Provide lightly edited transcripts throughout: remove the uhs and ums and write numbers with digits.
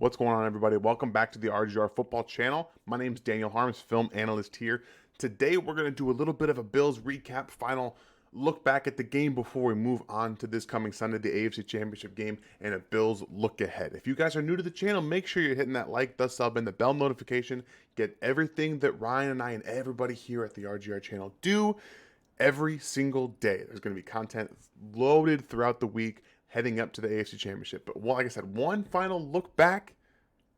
What's going on, everybody? Welcome back to the RGR Football Channel. My name's Daniel Harms, film analyst here. Today, we're going to do a little bit of a Bills recap, final look back at the game before we move on to this coming Sunday, the AFC Championship game, and a Bills look ahead. If you guys are new to the channel, make sure you're hitting that like, the sub, and the bell notification. Get everything that Ryan and I and everybody here at the RGR channel do every single day. There's going to be content loaded throughout the week heading up to the AFC Championship. But like I said, one final look back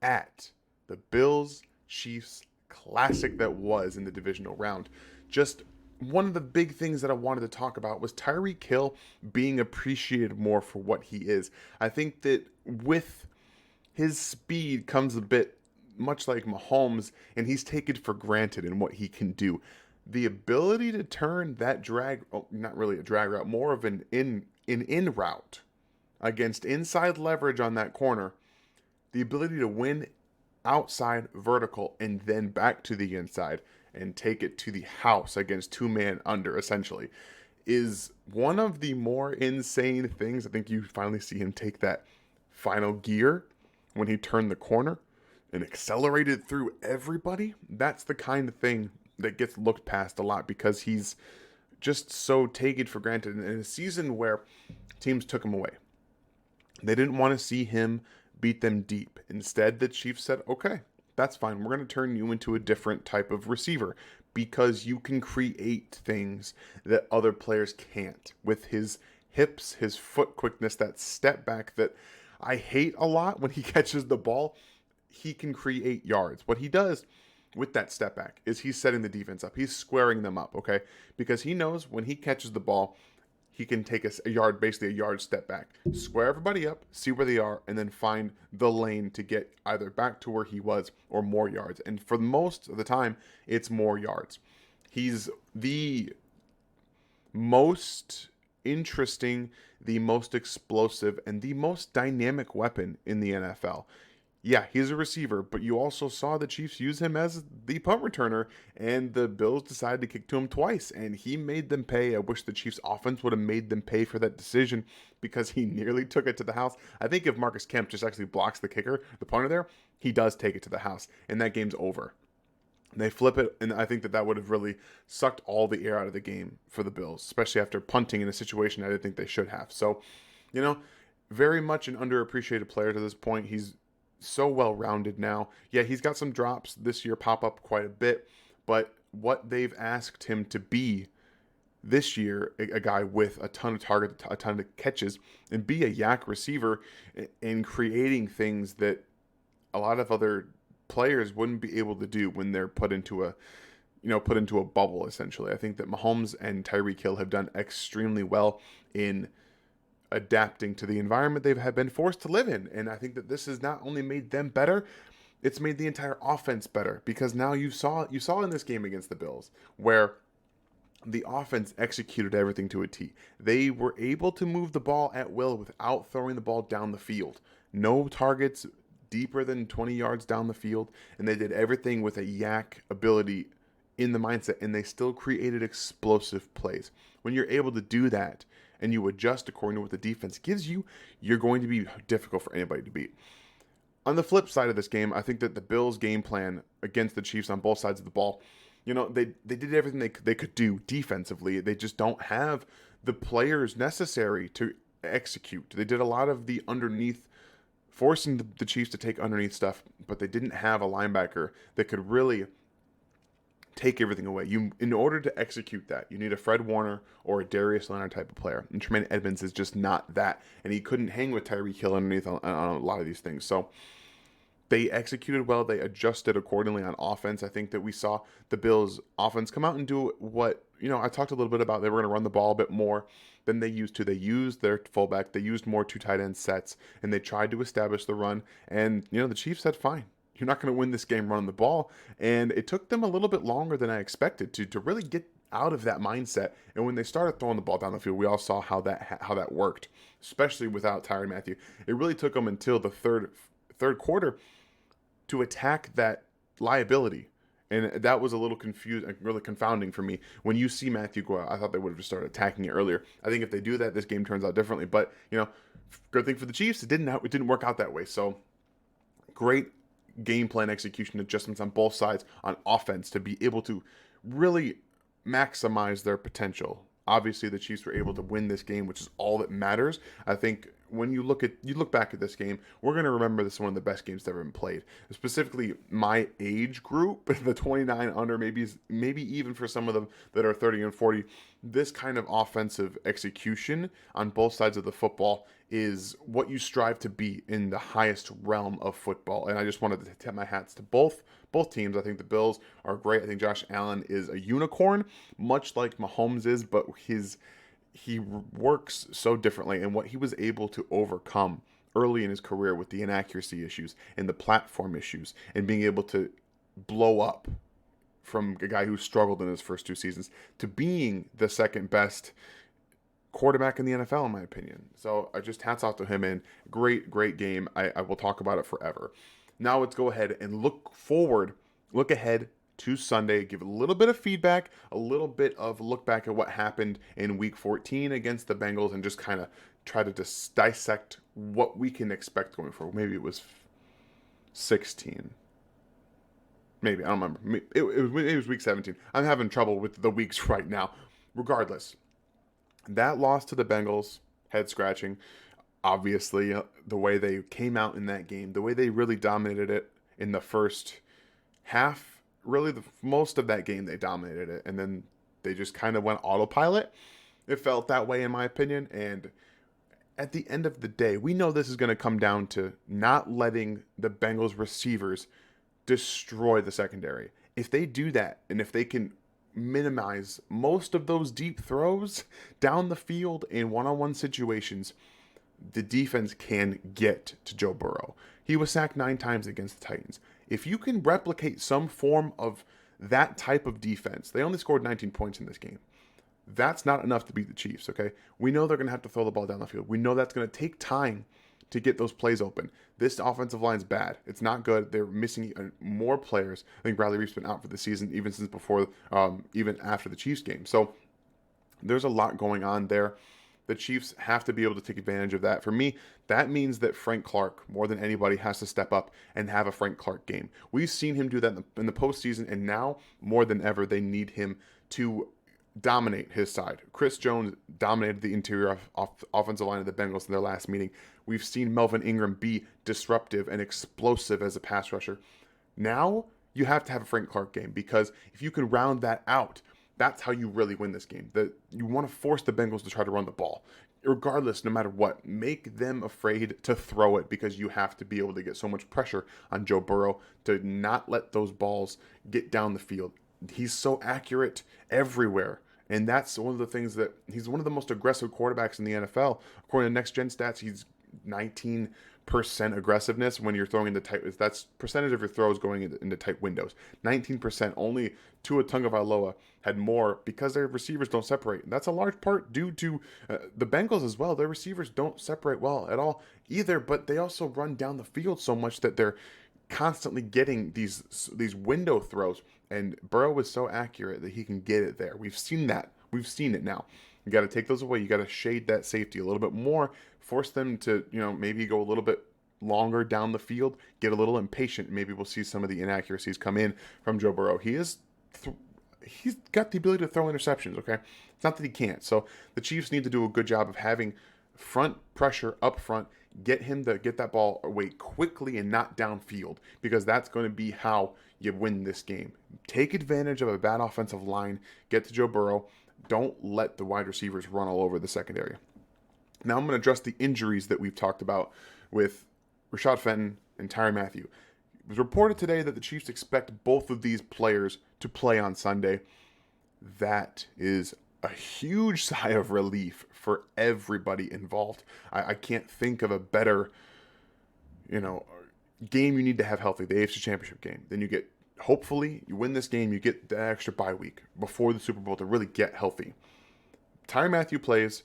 at the Bills-Chiefs classic that was in the divisional round. Just one of the big things that I wanted to talk about was Tyreek Hill being appreciated more for what he is. I think that with his speed comes a bit much like Mahomes, and he's taken for granted in what he can do. The ability to turn that drag, not really a drag route, more of an in route against inside leverage on that corner, the ability to win outside vertical and then back to the inside and take it to the house against two-man under, essentially, is one of the more insane things. I think you finally see him take that final gear when he turned the corner and accelerated through everybody. That's the kind of thing that gets looked past a lot because he's just so taken for granted in a season where teams took him away. They didn't want to see him beat them deep. Instead, the Chiefs said, okay, that's fine. We're going to turn you into a different type of receiver because you can create things that other players can't with his hips, his foot quickness, that step back that I hate a lot when he catches the ball. He can create yards. What he does with that step back is he's setting the defense up. He's squaring them up, okay? Because he knows when he catches the ball, he can take a yard, basically a yard step back, square everybody up, see where they are, and then find the lane to get either back to where he was or more yards. And for most of the time, it's more yards. He's the most interesting, the most explosive, and the most dynamic weapon in the NFL. Yeah, he's a receiver, but you also saw the Chiefs use him as the punt returner, and the Bills decided to kick to him twice, and he made them pay. I wish the Chiefs offense would have made them pay for that decision because he nearly took it to the house. I think if Marcus Kemp just actually blocks the kicker, the punter there, he does take it to the house, and that game's over. They flip it, and I think that would have really sucked all the air out of the game for the Bills, especially after punting in a situation I didn't think they should have. So, very much an underappreciated player to this point. He's so well-rounded now. Yeah, he's got some drops this year pop up quite a bit, but what they've asked him to be this year, a guy with a ton of targets, a ton of catches, and be a yak receiver in creating things that a lot of other players wouldn't be able to do when they're put into a bubble, essentially. I think that Mahomes and Tyreek Hill have done extremely well in adapting to the environment they have been forced to live in. And I think that this has not only made them better, it's made the entire offense better because now you saw in this game against the Bills where the offense executed everything to a T. They were able to move the ball at will without throwing the ball down the field. No targets deeper than 20 yards down the field, and they did everything with a yak ability in the mindset, and they still created explosive plays. When you're able to do that and you adjust according to what the defense gives you, you're going to be difficult for anybody to beat. On the flip side of this game, I think that the Bills' game plan against the Chiefs on both sides of the ball, they did everything they could do defensively. They just don't have the players necessary to execute. They did a lot of the underneath, forcing the Chiefs to take underneath stuff, but they didn't have a linebacker that could really take everything away. In order to execute that, you need a Fred Warner or a Darius Leonard type of player. And Tremaine Edmonds is just not that. And he couldn't hang with Tyreek Hill underneath on a lot of these things. So they executed well. They adjusted accordingly on offense. I think that we saw the Bills offense come out and do what, I talked a little bit about. They were going to run the ball a bit more than they used to. They used their fullback. They used more two tight end sets, and they tried to establish the run. And, the Chiefs said, fine. You're not going to win this game running the ball. And it took them a little bit longer than I expected to really get out of that mindset. And when they started throwing the ball down the field, we all saw how that worked, especially without Tyrann Mathieu. It really took them until the third quarter to attack that liability. And that was a little confusing, really confounding for me. When you see Mathieu go out, I thought they would have just started attacking it earlier. I think if they do that, this game turns out differently. But, good thing for the Chiefs, it didn't work out that way. So Great game plan execution adjustments on both sides on offense to be able to really maximize their potential. Obviously, the Chiefs were able to win this game, which is all that matters. I think when you look back at this game, we're going to remember this as one of the best games that ever been played. Specifically, my age group, the 29 under, maybe even for some of them that are 30 and 40, this kind of offensive execution on both sides of the football is what you strive to be in the highest realm of football. And I just wanted to tip my hats to both teams. I think the Bills are great. I think Josh Allen is a unicorn, much like Mahomes is, but he works so differently, and what he was able to overcome early in his career with the inaccuracy issues and the platform issues and being able to blow up from a guy who struggled in his first 2 seasons to being the second best quarterback in the NFL, in my opinion. So I just hats off to him, and great game. I will talk about it forever. Now let's go ahead and look ahead to Sunday, give a little bit of feedback, a little bit of look back at what happened in week 14 against the Bengals, and just kind of try to dissect what we can expect going forward. Maybe it was 16. Maybe, I don't remember. It was week 17. I'm having trouble with the weeks right now. Regardless, that loss to the Bengals, head scratching. Obviously, the way they came out in that game, the way they really dominated it in the first half, really most of that game they dominated it, and then they just kind of went autopilot. It felt that way in my opinion, and at the end of the day, we know this is going to come down to not letting the Bengals receivers destroy the secondary. If they do that, and if they can minimize most of those deep throws down the field in one-on-one situations, the defense can get to Joe Burrow. He was sacked 9 times against the Titans. If you can replicate some form of that type of defense, they only scored 19 points in this game. That's not enough to beat the Chiefs, okay? We know they're going to have to throw the ball down the field. We know that's going to take time to get those plays open. This offensive line's bad. It's not good. They're missing more players. I think Bradley Reef's been out for the season even since before, even after the Chiefs game. So there's a lot going on there. The Chiefs have to be able to take advantage of that. For me, that means that Frank Clark, more than anybody, has to step up and have a Frank Clark game. We've seen him do that in the postseason, and now, more than ever, they need him to dominate his side. Chris Jones dominated the interior offensive line of the Bengals in their last meeting. We've seen Melvin Ingram be disruptive and explosive as a pass rusher. Now, you have to have a Frank Clark game, because if you can round that out, that's how you really win this game. That you want to force the Bengals to try to run the ball. Regardless, no matter what, make them afraid to throw it, because you have to be able to get so much pressure on Joe Burrow to not let those balls get down the field. He's so accurate everywhere. And that's one of the things that he's one of the most aggressive quarterbacks in the NFL. According to Next Gen Stats, he's 19% aggressiveness when you're throwing into tight. That's percentage of your throws going into tight windows. 19%. Only Tua Tagovailoa had more because their receivers don't separate. That's a large part due to the Bengals as well. Their receivers don't separate well at all either, but they also run down the field so much that they're constantly getting these window throws. And Burrow is so accurate that he can get it there. We've seen that. We've seen it now. You got to take those away. You got to shade that safety a little bit more. Force them to, maybe go a little bit longer down the field. Get a little impatient. Maybe we'll see some of the inaccuracies come in from Joe Burrow. He's got the ability to throw interceptions, okay? It's not that he can't. So the Chiefs need to do a good job of having front pressure up front, get him to get that ball away quickly and not downfield, because that's going to be how you win this game. Take advantage of a bad offensive line, get to Joe Burrow. Don't let the wide receivers run all over the secondary. Now I'm going to address the injuries that we've talked about with Rashad Fenton and Tyrann Mathieu. It was reported today that the Chiefs expect both of these players to play on Sunday. That is a huge sigh of relief for everybody involved. I can't think of a better, game you need to have healthy, the AFC Championship game. Then hopefully, you win this game, you get the extra bye week before the Super Bowl to really get healthy. Tyrann Mathieu plays,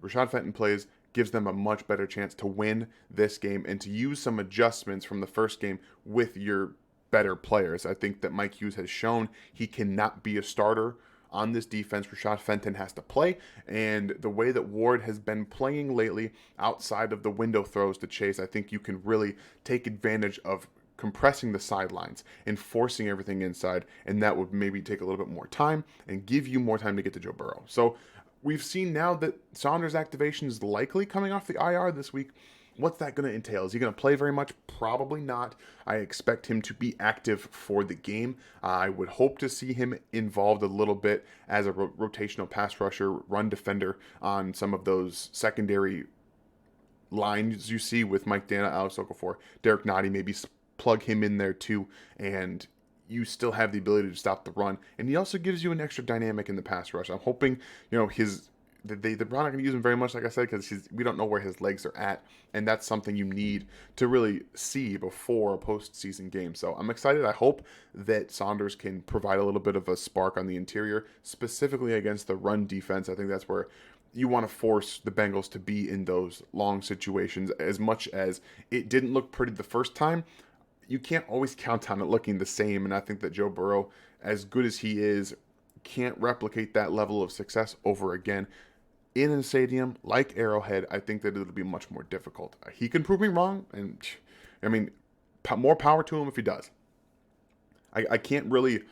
Rashad Fenton plays, gives them a much better chance to win this game and to use some adjustments from the first game with your better players. I think that Mike Hughes has shown he cannot be a starter on this defense. Rashad Fenton has to play, and the way that Ward has been playing lately outside of the window throws to Chase, I think you can really take advantage of compressing the sidelines and forcing everything inside, and that would maybe take a little bit more time and give you more time to get to Joe Burrow. So we've seen now that Saunders' activation is likely coming off the IR this week. What's that going to entail? Is he going to play very much? Probably not. I expect him to be active for the game. I would hope to see him involved a little bit as a rotational pass rusher, run defender on some of those secondary lines you see with Mike Dana, Alex Okafor, Derek Nottie, maybe plug him in there too, and you still have the ability to stop the run. And he also gives you an extra dynamic in the pass rush. I'm hoping, they're not going to use him very much, like I said, because we don't know where his legs are at, and that's something you need to really see before a postseason game. So I'm excited. I hope that Saunders can provide a little bit of a spark on the interior, specifically against the run defense. I think that's where you want to force the Bengals to be in those long situations. As much as it didn't look pretty the first time, you can't always count on it looking the same, and I think that Joe Burrow, as good as he is, can't replicate that level of success over again. In a stadium like Arrowhead, I think that it'll be much more difficult. He can prove me wrong, and I mean, more power to him if he does. I can't really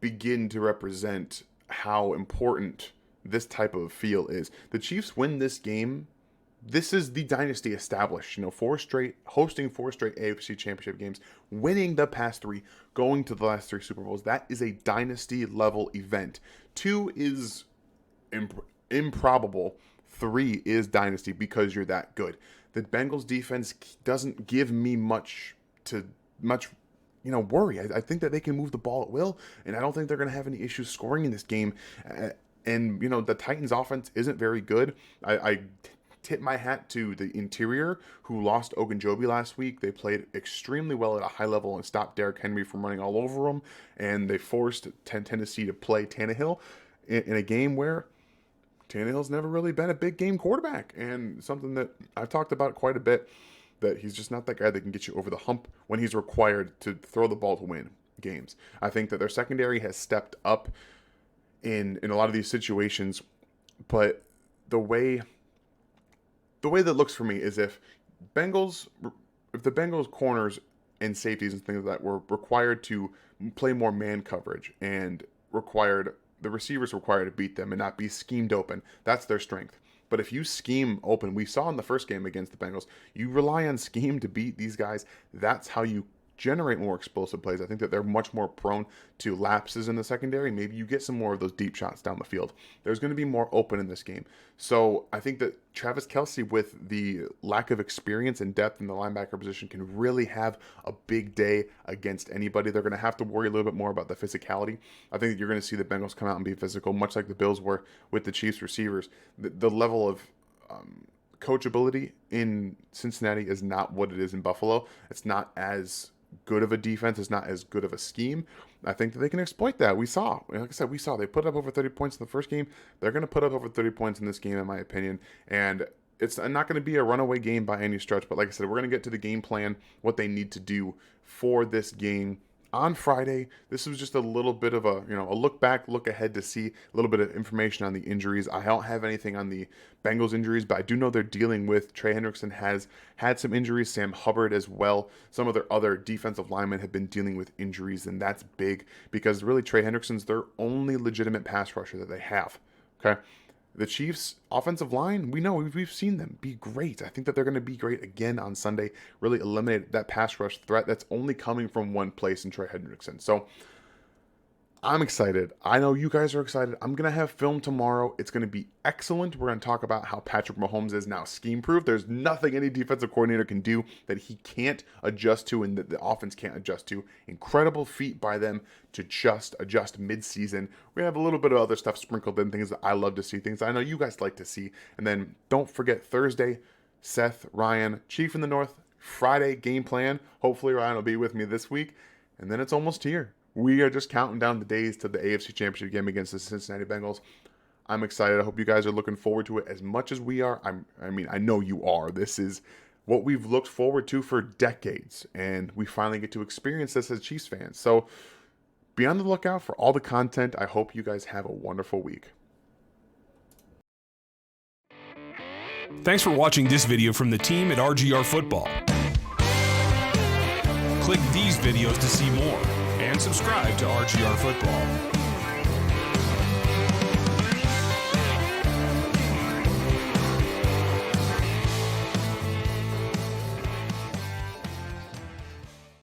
begin to represent how important this type of feel is. The Chiefs win this game. This is the dynasty established. Hosting four straight AFC Championship games, winning the past three, going to the last three Super Bowls. That is a dynasty level event. 2 is improbable. 3 is dynasty because you're that good. The Bengals defense doesn't give me much worry. I think that they can move the ball at will, and I don't think they're going to have any issues scoring in this game. And the Titans offense isn't very good. I tip my hat to the interior, who lost Ogunjobi last week. They played extremely well at a high level and stopped Derrick Henry from running all over them, and they forced Tennessee to play Tannehill in a game where Tannehill's never really been a big game quarterback, and something that I've talked about quite a bit, that he's just not that guy that can get you over the hump when he's required to throw the ball to win games. I think that their secondary has stepped up in a lot of these situations, but the way that looks for me is if the Bengals corners and safeties and things like that were required to play more man coverage and the receivers required to beat them and not be schemed open, that's their strength. But if you scheme open, we saw in the first game against the Bengals, you rely on scheme to beat these guys. That's how you generate more explosive plays. I think that they're much more prone to lapses in the secondary. Maybe you get some more of those deep shots down the field. There's going to be more open in this game. So I think that Travis Kelce, with the lack of experience and depth in the linebacker position, can really have a big day against anybody. They're going to have to worry a little bit more about the physicality. I think that you're going to see the Bengals come out and be physical, much like the Bills were with the Chiefs receivers. The level of coachability in Cincinnati is not what it is in Buffalo. It's not as good of a defense. It's not as good of a scheme. I think that they can exploit that. Like I said, they put up over 30 points in the first game. They're going to put up over 30 points in this game, in my opinion. And it's not going to be a runaway game by any stretch. But like I said, we're going to get to the game plan, what they need to do for this game on Friday. This was just a little bit of a look back, look ahead to see a little bit of information on the injuries. I don't have anything on the Bengals injuries, but I do know they're dealing with Trey Hendrickson has had some injuries, Sam Hubbard as well. Some of their other defensive linemen have been dealing with injuries, and that's big because really Trey Hendrickson's their only legitimate pass rusher that they have. Okay. The Chiefs' offensive line, we know, we've seen them be great. I think that they're going to be great again on Sunday, really eliminate that pass rush threat that's only coming from one place in Trey Hendrickson. So I'm excited. I know you guys are excited. I'm going to have film tomorrow. It's going to be excellent. We're going to talk about how Patrick Mahomes is now scheme-proof. There's nothing any defensive coordinator can do that he can't adjust to and that the offense can't adjust to. Incredible feat by them to just adjust mid-season. We have a little bit of other stuff sprinkled in, things that I love to see, things I know you guys like to see. And then don't forget Thursday, Seth, Ryan, Chief in the North, Friday game plan. Hopefully Ryan will be with me this week. And then it's almost here. We are just counting down the days to the AFC Championship game against the Cincinnati Bengals. I'm excited. I hope you guys are looking forward to it as much as we are. I know you are. This is what we've looked forward to for decades, and we finally get to experience this as Chiefs fans. So be on the lookout for all the content. I hope you guys have a wonderful week. Thanks for watching this video from the team at RGR Football. Click these videos to see more and subscribe to RGR Football.